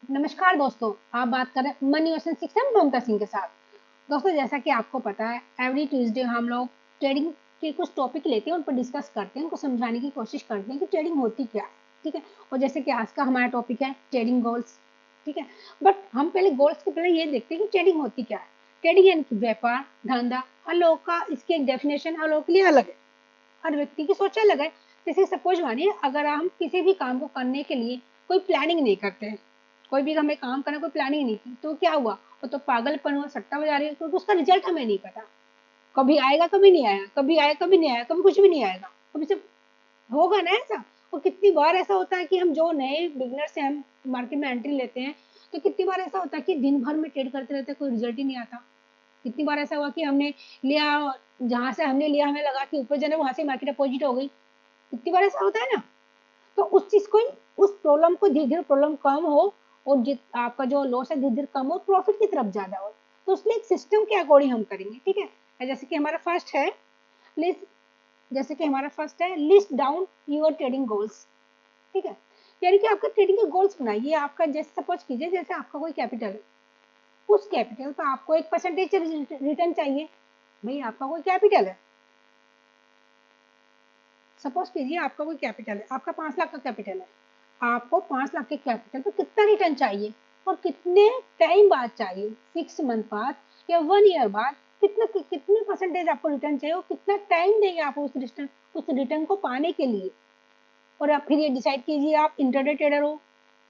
नमस्कार दोस्तों, आप बात कर रहे हैं मनी क्वेश्चन सिक्स में ममता सिंह के साथ। दोस्तों, जैसा कि आपको पता है, एवरी ट्यूसडे हम लोग ट्रेडिंग के कुछ टॉपिक लेते हैं, उन पर डिस्कस करते हैं, उनको समझाने की कोशिश करते हैं कि ट्रेडिंग होती क्या है। ठीक है। और जैसे कि आज का हमारा टॉपिक है ट्रेडिंग गोल्स। ठीक है। बट हम पहले गोल्स के पहले ये देखते हैं कि ट्रेडिंग होती क्या है। ट्रेडिंग यानी कि व्यापार, धंधा। हर लोग का इसकी एक डेफिनेशन हर लोग के लिए अलग है। हर व्यक्ति की सोच अलग है। जैसे सपोज मानिए, अगर हम किसी भी काम को करने के लिए कोई प्लानिंग नहीं करते हैं, कोई भी हमें काम करना, कोई प्लानिंग नहीं की, तो क्या हुआ? वो तो पागलपन हुआ, सट्टा बजा रही है, क्योंकि उसका रिजल्ट हमें नहीं पता। कभी आएगा, कभी नहीं आया, कभी आया, कभी नहीं आया, कभी कुछ भी नहीं आएगा, कभी सिर्फ होगा ना ऐसा। और कितनी बार ऐसा होता है कि हम जो नए बिगनर से हम मार्केट में एंट्री लेते हैं, तो कितनी बार ऐसा होता है कि दिन भर में ट्रेड करते रहते हैं, कोई रिजल्ट ही नहीं आता। कितनी बार ऐसा हुआ कि हमने लिया, जहां से हमने लिया हमें लगा कि ऊपर जाना, वहां से मार्केट अपोजिट हो गई। कितनी बार ऐसा होता है ना। तो उस चीज को, उस प्रॉब्लम को धीरे धीरे प्रॉब्लम कम हो, और जित आपका जो लॉस है धीरे धीरे कम हो, प्रॉफिट की तरफ ज्यादा हो, तो उसमें एक सिस्टम के अकॉर्डिंग हम करेंगे। ठीक है। जैसे कि हमारा फर्स्ट है लिस्ट। जैसे कि हमारा फर्स्ट है list down your trading goals. ठीक है। यानी कि आपका ट्रेडिंग के गोल्स बनाइए। आपका जैसे सपोज कीजिए, जैसे आपका कोई कैपिटल है, उस कैपिटल पर आपको एक परसेंटेज रिटर्न चाहिए। भाई, आपका कोई कैपिटल है, सपोज कीजिए आपका कोई कैपिटल है, आपका 5 लाख का कैपिटल है। आपको 5 लाख के कैपिटल पर कितना रिटर्न चाहिए और कितने टाइम बाद चाहिए? 6 मंथ बाद या 1 ईयर बाद? कितना कितने परसेंटेज आपको रिटर्न चाहिए और कितना टाइम देंगे आप उस रिटर्न को पाने के लिए? और आप फिर ये डिसाइड कीजिए, आप इंटरडे ट्रेडर हो,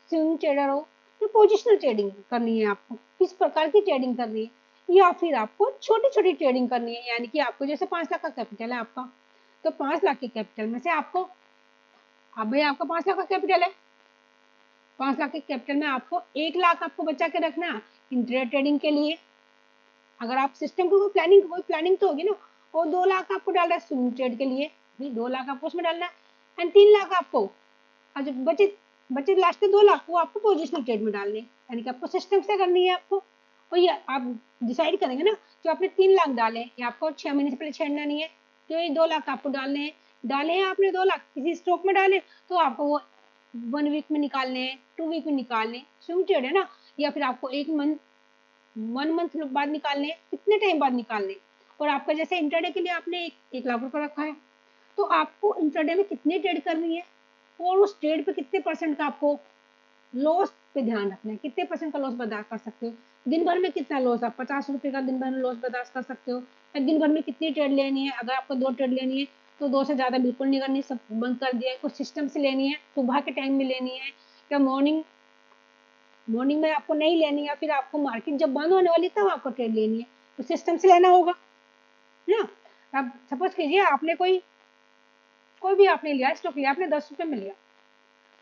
स्विंग ट्रेडर हो, या पोजिशनल ट्रेडिंग करनी है, आपको किस प्रकार की ट्रेडिंग करनी है, या फिर आपको छोटी छोटी ट्रेडिंग करनी है। यानी कि आपको जैसे 5 लाख का कैपिटल है आपका, तो 5 लाख के कैपिटल में से आपको, अब भाई आपका 5 लाख का कैपिटल है, 5 लाख के कैपिटल में आपको 1 लाख आपको बचा के रखना है इंट्राडे ट्रेडिंग के लिए। अगर आप सिस्टम की कोई प्लानिंग तो होगी ना। और 2 लाख आपको डालना है स्विंग ट्रेड के लिए, भाई 2 लाख आपको उसमें डालना है। एंड 3 लाख आपको, और जो बचे बचे लास्ट के 2 लाख, वो आपको पोजिशनल ट्रेड में डालने हैं। यानी कि आपको सिस्टम से करनी है आपको। और ये आप डिसाइड करेंगे ना, जो आपने 3 लाख डाले, ये आपको 6 महीने से पहले छेड़ना नहीं है। तो ये 2 लाख आपको डालने हैं। डाले हैं आपने 2 लाख किसी स्टॉक में डाले, तो आपको वो 1 वीक में निकालने हैं, 2 वीक में निकालने। स्विंग ट्रेड है ना। या फिर आपको 1 मंथ बाद निकालने, कितने टाइम बाद निकालने। और आपका जैसे इंटरडे के लिए आपने 1 लाख रुपए रखा है, तो आपको इंटरडे में कितनी ट्रेड करनी है, और उस ट्रेड पे कितने परसेंट का आपको लॉस पे ध्यान रखना है। कितने परसेंट का लॉस बर्दाश्त कर सकते हो? दिन भर में कितना लॉस? आप 50 रुपए का दिन भर में लॉस बर्दाश्त कर सकते हो? या दिन भर में कितनी ट्रेड लेनी है? अगर आपको 2 ट्रेड लेनी है, तो 2 से ज्यादा बिल्कुल नहीं करनी, सब बंद कर दिया है। कुछ सिस्टम से लेनी है, सुबह के टाइम में लेनी है, या मॉर्निंग में आपको नहीं लेनी है, या फिर आपको मार्केट जब बंद होने वाली तब आपको ट्रेड लेनी है, तो सिस्टम से लेना होगा ना। अब सपोज कीजिए आपने कोई कोई भी आपने लिया स्टॉक, लिया आपने 10 रुपए में लिया,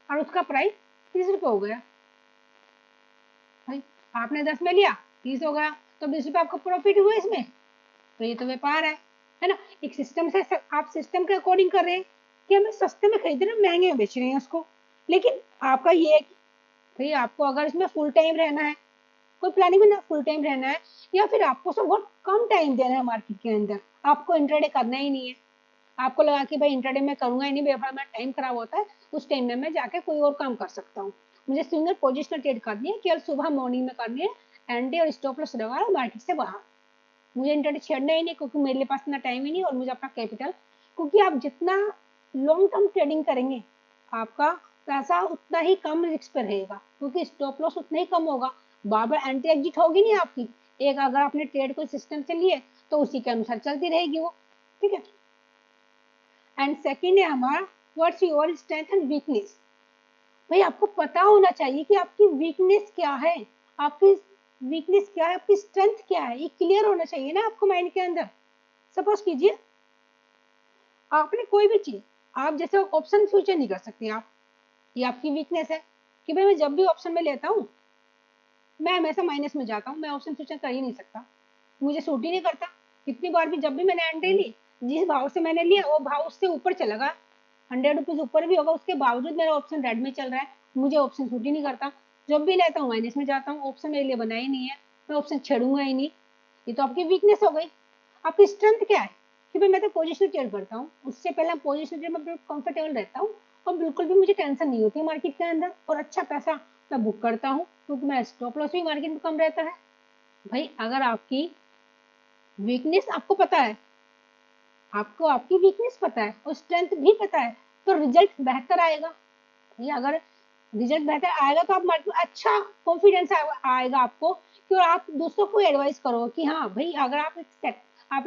और उसका प्राइस 30 रुपए हो गया। भाई, आपने 10 में लिया, 30 हो गया, तो 20 रुपए आपको प्रॉफिट हुआ इसमें। तो ये तो व्यापार है ना। एक सिस्टम से आप सिस्टम के अकॉर्डिंग कर रहे हैं कि हमें सस्ते में खरीद रहे हैं, महंगे में बेच रहे हैं उसको। लेकिन आपका ये है कि भाई आपको अगर इसमें फुल टाइम रहना है, कोई प्लानिंग में ना, फुल टाइम रहना है, या फिर आपको सब बहुत कम टाइम देना है मार्केट के अंदर, आपको इंट्राडे करना ही नहीं है। आपको लगा कि भाई इंट्राडे में करूंगा ही नहीं, व्यापार में टाइम खराब होता है, उस टाइम में मैं जाके कोई और काम कर सकता हूँ। मुझे सिंगल पोजिशनल ट्रेड करनी है, केवल सुबह मॉर्निंग में करनी है, एंटी और स्टॉप लॉस लगा मार्केट से बाहर। मुझे इंटरनेट छेड़ना ही नहीं, क्योंकि मेरे पास इतना टाइम ही नहीं, और मुझे अपना कैपिटल, क्योंकि आप जितना लॉन्ग टर्म ट्रेडिंग करेंगे, आपका पैसा उतना ही कम रिस्क पे रहेगा, क्योंकि स्टॉप लॉस उतना ही कम होगा। बार बार एंट्री एग्जिट होगी नहीं आपकी। एक अगर आपने ट्रेड को सिस्टम से लिए, तो उसी के अनुसार चलती रहेगी वो। ठीक है। एंड सेकेंड है हमारा, what's your strength and weakness. भाई, आपको पता होना चाहिए कि आपकी वीकनेस क्या है, आपकी वीकनेस क्या है, आपकी स्ट्रेंथ क्या है, ये क्लियर होना चाहिए ना आपको माइंड के अंदर। सपोज कीजिए आपने कोई भी चीज, आप जैसे ऑप्शन फ्यूचर नहीं कर सकते आप, ये आपकी वीकनेस है कि भाई मैं जब भी ऑप्शन में लेता हूँ, मैं हमेशा माइनस में जाता हूँ, मैं ऑप्शन फ्यूचर कर ही नहीं सकता, मुझे सूट ही नहीं करता। कितनी बार भी जब भी मैंने एंट्री ली, जिस भाव से मैंने लिया वो भाव उससे ऊपर चला गया, 100 रुपीज ऊपर भी होगा, उसके बावजूद मेरा ऑप्शन रेड में चल रहा है, मुझे ऑप्शन सूट ही नहीं करता। जब भी लेता हूँ माइनस में जाता हूँ, ऑप्शन मेरे लिए बना ही नहीं है, मैं ऑप्शन छेड़ूंगा ही नहीं। ये तो आपकी वीकनेस हो गई। आपकी स्ट्रेंथ क्या है कि भाई मैं तो पोजिशनल ट्रेड करता हूँ, उससे पहले पोजिशनल ट्रेड में बिल्कुल कंफर्टेबल रहता हूँ, और बिल्कुल भी मुझे टेंशन नहीं होती मार्केट के अंदर, और अच्छा पैसा तब बुक करता हूँ, क्योंकि मेरा स्टॉप लॉस भी मार्केट में कम रहता है। भाई अगर आपकी वीकनेस आपको पता है, आपको आपकी वीकनेस पता है और स्ट्रेंथ भी पता है, तो रिजल्ट बेहतर आएगा। ये अगर रिजल्ट बेहतर आएगा तो आप मार्केट में अच्छा कॉन्फिडेंस आएगा आपको, कि और आप दूसरों को एडवाइस करो कि हाँ भाई अगर आप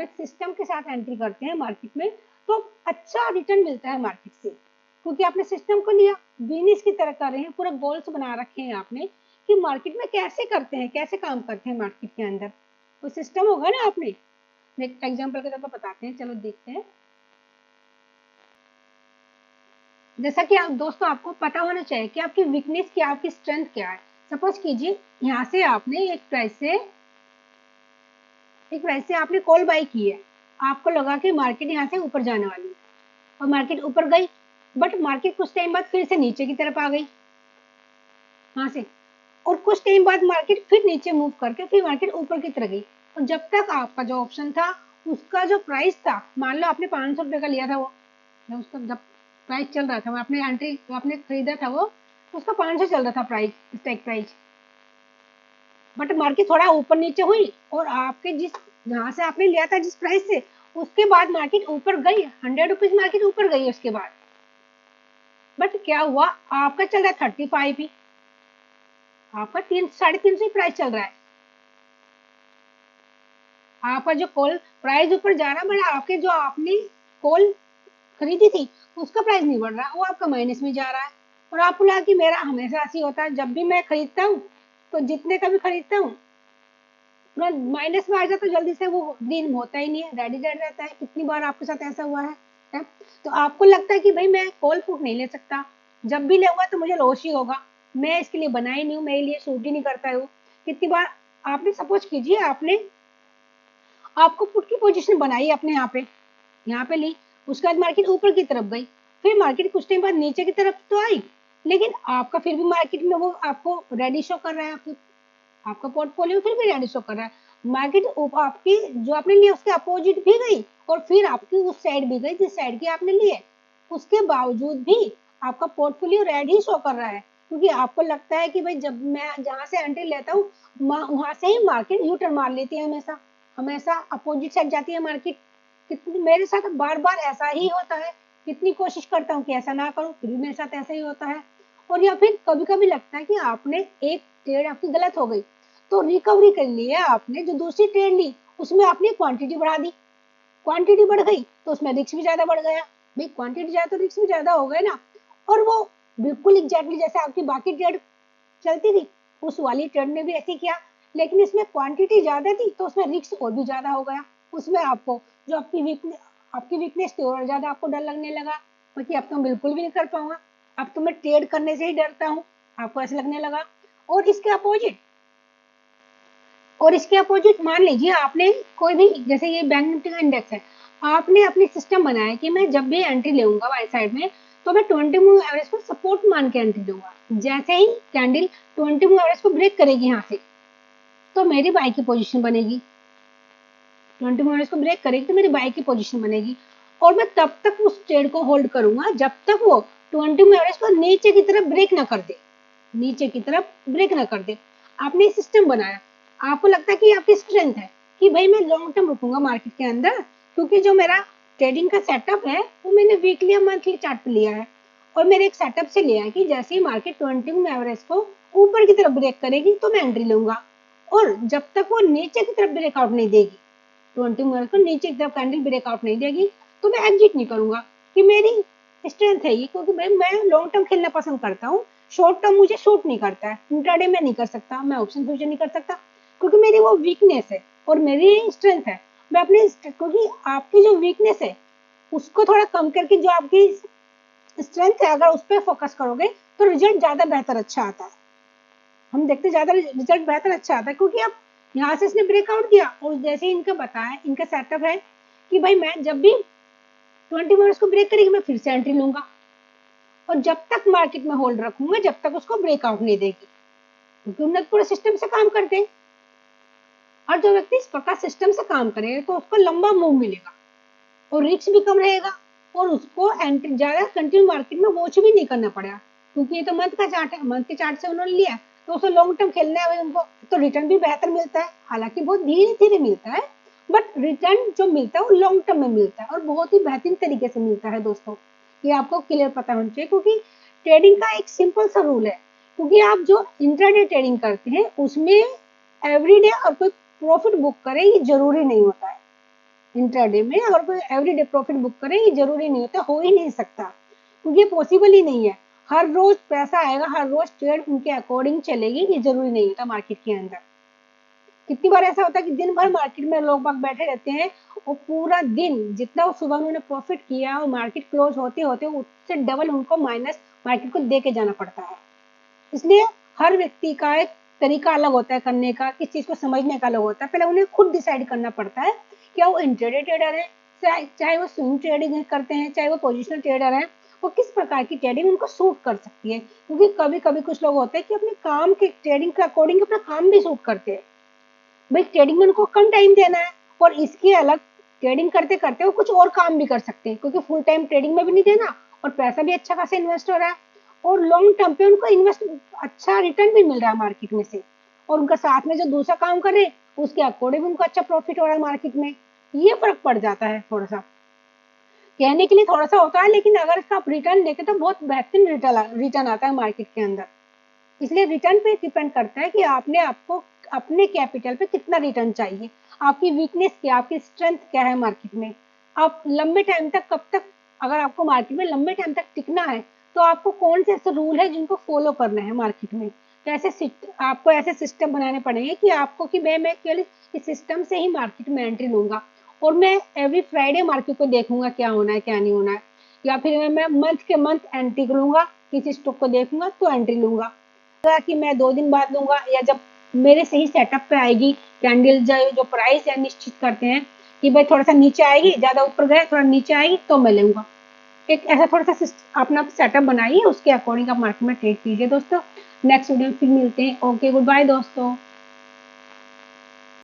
एक सिस्टम के साथ एंट्री करते हैं मार्केट में तो अच्छा रिटर्न मिलता है मार्केट से, क्योंकि आपने सिस्टम को लिया, बिजनेस की तरह कर रहे हैं, पूरा गोल्स बना रखे हैं आपने कि मार्केट में कैसे करते हैं, कैसे काम करते हैं मार्केट के अंदर, कोई सिस्टम होगा ना आपने। एक एग्जाम्पल के तौर पर बताते हैं, चलो देखते हैं। जैसा कि आप दोस्तों आपको पता होना चाहिए कि आपकी वीकनेस क्या, आपकी स्ट्रेंथ क्या है। सपोज कीजिए यहाँ से आपने एक प्राइस से आपने कॉल बाई की है, आपको लगा कि मार्केट यहाँ से ऊपर जाने वाली है और मार्केट ऊपर गई, बट मार्केट कुछ टाइम बाद फिर से नीचे की तरफ आ गई यहाँ से, और कुछ टाइम बाद मार्केट फिर नीचे मूव करके फिर मार्केट ऊपर की तरफ गई। और जब तक आपका जो ऑप्शन था उसका जो प्राइस था, मान लो आपने 500 रुपये का लिया था, वो जब प्राइस चल रहा था, वो आपने खरीदा था, वो उसका 500 चल रहा था price, strike price, but market थोड़ा ऊपर नीचे हुई और आपके जहाँ से आपने लिया था जिस प्राइस से, उसके बाद मार्केट ऊपर गई, 100 रुपीज मार्केट ऊपर गई उसके बाद, बट क्या हुआ, आपका चल रहा है 35 ही, आपका 300-350 प्राइस चल रहा है, आपका जो कॉल प्राइस ऊपर जा रहा है, बट आपके जो आपने कॉल खरीदी थी उसका प्राइस नहीं बढ़ रहा, वो आपका माइनस में जा रहा है। और आपको लगा कि मेरा हमेशा ऐसी होता है, जब भी मैं खरीदता हूँ तो जितने का भी खरीदता हूँ माइनस में आ जाता, तो जल्दी से वो ग्रीन होता ही नहीं है, रेड रहता है। कितनी बार आपके साथ ऐसा हुआ है? तो आपको लगता है कि भाई मैं कॉल पुट नहीं ले सकता, जब भी लेऊंगा तो मुझे लॉस ही होगा, मैं इसके लिए बनाई नहीं हूँ, मेरे लिए सूट ही नहीं करता है वो। कितनी बार आपने सपोज कीजिए आपको पुट की पोजीशन बनाई अपने यहाँ पे ली, उसके बाद मार्केट ऊपर की तरफ गई, फिर मार्केट कुछ टाइम बाद नीचे की तरफ तो आई, लेकिन आपका फिर भी मार्केट में वो आपको रेडी शो कर रहा है, आपका पोर्टफोलियो फिर भी रेडी शो कर रहा है, मार्केट आपकी जो आपने लिए उसके अपोजिट भी गई और फिर आपकी उस साइड भी गई जिस साइड की आपने लिए, उसके बावजूद भी आपका पोर्टफोलियो रेड ही शो कर रहा है, क्योंकि आपको लगता है कि भाई जब मैं जहाँ से एंट्री लेता हूँ वहां से ही मार्केट यू टर्न मार लेती है, हमेशा हमेशा अपोजिट साइड जाती है मार्केट। कितनी मेरे साथ बार बार ऐसा ही होता है, कितनी कोशिश करता हूँ कि ऐसा ना करूँ, फिर भी मेरे साथ ऐसा ही होता है। और या फिर कभी कभी लगता है कि आपने एक ट्रेड आपकी गलत हो गई, तो रिकवरी के लिए आपने जो दूसरी ट्रेड ली उसमें आपने क्वांटिटी बढ़ा दी, क्वांटिटी बढ़ गई तो उसमें रिस्क भी ज्यादा बढ़ गया, भाई क्वांटिटी ज्यादा तो रिस्क भी ज्यादा हो गए ना। और वो बिल्कुल एग्जैक्टली जैसे आपकी बाकी ट्रेड चलती थी उस वाली ट्रेड में भी ऐसे किया, लेकिन इसमें क्वांटिटी ज्यादा थी तो उसमें रिस्क और भी ज्यादा हो गया, उसमें आपको जो आपकी वीकनेस थी और ज्यादा आपको डर लगने लगा, क्योंकि अब तो बिल्कुल भी नहीं कर पाऊंगा, अब तो मैं ट्रेड करने से ही डरता हूँ, आपको ऐसे लगने लगा। और इसके अपोजिट मान लीजिए आपने कोई भी, जैसे ये बैंक निफ्टी का इंडेक्स है, आपने अपनी सिस्टम बनाया कि मैं जब भी एंट्री लूंगा बाय साइड में तो मैं 20 मूव एवरेज को सपोर्ट मान के एंट्री लूंगा, जैसे ही कैंडल 20 मूव एवरेज को ब्रेक करेगी यहाँ से तो मेरी बाई की पोजीशन बनेगी, 20 मूव एवरेज को ब्रेक करेगी तो मेरी बाई की पोजीशन बनेगी, और मैं तब तक उस ट्रेड को होल्ड करूंगा जब तक वो 20 मूव एवरेज को नीचे की तरफ ब्रेक ना कर दे, नीचे की तरफ ब्रेक ना कर दे। आपने सिस्टम बनाया, आपको लगता है कि आपकी स्ट्रेंथ है कि भाई मैं लॉन्ग टर्म रुकूंगा मार्केट के अंदर, क्योंकि जो मेरा ट्रेडिंग का सेटअप है वो मैंने वीकली या मंथली चार्ट पे लिया है, और मेरे एक सेटअप से लिया है कि जैसे ही मार्केट 20 मूव एवरेज को ऊपर की तरफ ब्रेक करेगी तो मैं एंट्री लूंगा, और जब तक वो नीचे की तरफ ब्रेकआउट नहीं देगी, 20 मूव एवरेज को नीचे की तरफ कैंडल ब्रेकआउट नहीं देगी तो मैं एग्जिट नहीं करूंगा, कि मेरी स्ट्रेंथ है ये, क्योंकि भाई मैं लॉन्ग टर्म खेलना पसंद करता हूँ, शॉर्ट टर्म मुझे शूट नहीं करता है, इंट्राडे में नहीं कर सकता, मैं ऑप्शन फ्यूचर नहीं कर सकता, क्योंकि मेरी वो वीकनेस है और मेरी स्ट्रेंथ है। मैं अपनी क्योंकि आपकी जो वीकनेस है उसको थोड़ा कम करके जो आपकी स्ट्रेंथ है अगर उस पर फोकस करोगे तो रिजल्ट ज्यादा बेहतर अच्छा आता है, हम देखते ज्यादा रिजल्ट बेहतर अच्छा आता है, क्योंकि अब यहाँ से इसने ब्रेकआउट किया और जैसे इनका बताया, इनका सेटअप है कि भाई मैं जब भी 20 मिनट्स को ब्रेक करेगी मैं फिर से एंट्री लूंगा, और जब तक मार्केट में होल्ड रखूंगा जब तक उसको ब्रेकआउट नहीं देगी, क्योंकि उन्हें पूरे सिस्टम से काम करते हैं, और जो व्यक्ति इस प्रकार सिस्टम से काम करेगा तो उसको लंबा मूव मिलेगा और रिस्क भी कम रहेगा, और उसको एंट्री ज्यादा कंटिन्यू मार्केट में वॉच भी नहीं करना पड़ेगा, क्योंकि ये तो मंथ का चार्ट है, मंथ के चार्ट से उन्होंने लिया, तो उसे लॉन्ग टर्म खेलना है भाई उनको, तो रिटर्न भी बेहतर मिलता है, हालांकि बहुत धीरे धीरे मिलता है, बट रिटर्न जो मिलता है वो लॉन्ग टर्म में मिलता है और बहुत ही बेहतरीन तरीके से मिलता है दोस्तों। ये आपको क्लियर पता होना चाहिए, क्योंकि ट्रेडिंग का एक सिंपल सा रूल है, क्योंकि आप जो इंट्राडे ट्रेडिंग करते हैं उसमें एवरीडे और कोई प्रॉफिट बुक करे ये जरूरी नहीं होता है। इंट्राडे में अगर कोई एवरीडे प्रॉफिट बुक करे ये जरूरी नहीं होता, हो ही नहीं सकता, क्योंकि ये पॉसिबल ही नहीं है। हर रोज पैसा आएगा, हर रोज ट्रेड उनके अकॉर्डिंग चलेगी, ये जरूरी नहीं होता मार्केट के अंदर। कितनी बार ऐसा होता है कि दिन भर मार्केट में लोग बाग बैठे रहते हैं और पूरा दिन जितना वो सुबह उन्होंने प्रॉफिट किया और मार्केट क्लोज होते होते उससे डबल उनको माइनस मार्केट को दे के जाना पड़ता है। इसलिए हर व्यक्ति का एक तरीका अलग होता है करने का, किस चीज को समझने का अलग होता है। पहले उन्हें खुद डिसाइड करना पड़ता है क्या वो इंट्राडे ट्रेडर है, चाहे वो स्विंग ट्रेडिंग करते हैं, चाहे वो पोजिशनल ट्रेडर है, वो किस प्रकार की ट्रेडिंग उनको सूट कर सकती है। क्योंकि कभी कभी कुछ लोग होते हैं कि अपने काम के ट्रेडिंग के अकॉर्डिंग अपना काम भी सूट करते हैं, भाई ट्रेडिंग में उनको कम टाइम देना है और इसके अलग ट्रेडिंग करते करते वो कुछ और काम भी कर सकते हैं, क्योंकि फुल टाइम ट्रेडिंग में भी नहीं देना और पैसा भी अच्छा खासा इन्वेस्ट हो रहा है और लॉन्ग टर्म पे उनको इन्वेस्ट अच्छा रिटर्न भी मिल रहा है मार्केट में से, और उनका साथ में जो दूसरा काम कर रहे हैं उसके अकॉर्डिंग उनको अच्छा प्रॉफिट हो रहा है मार्केट में। ये फर्क पड़ जाता है थोड़ा सा, कहने के लिए थोड़ा सा होता है, लेकिन अगर इसका आप रिटर्न देखें तो बहुत बेहतरीन रिटर्न आता है मार्केट के अंदर। इसलिए रिटर्न पे डिपेंड करता है कि आपने आपको अपने कैपिटल पे कितना रिटर्न चाहिए, आपकी वीकनेस क्या, आपकी स्ट्रेंथ क्या है मार्केट में, आप लंबे टाइम तक कब तक, अगर आपको मार्केट में लंबे टाइम तक टिकना है तो आपको कौन से ऐसे रूल है जिनको फॉलो करना है मार्केट में। तो ऐसे आपको ऐसे सिस्टम बनाने पड़ेंगे कि आपको कि मैं केवल इस सिस्टम से ही मार्केट में एंट्री लूंगा और मैं एवरी फ्राइडे मार्केट को देखूंगा क्या होना है क्या नहीं होना है, या फिर मैं मंथ के मंथ एंट्री लूंगा, किसी स्टॉक को देखूंगा तो एंट्री लूंगा कि मैं 2 दिन बाद लूंगा, या जब मेरे सही सेटअप पे आएगी कैंडल जो प्राइस है निश्चित करते हैं कि भाई थोड़ा सा नीचे आएगी, ज्यादा ऊपर गए थोड़ा नीचे आएगी तो मैं लूंगा। एक ऐसा थोड़ा सा अपना सेटअप बनाइए, उसके अकॉर्डिंग आप मार्केट में ट्रेड कीजिए दोस्तों। नेक्स्ट वीडियो में फिर मिलते हैं। ओके, गुड बाय दोस्तों।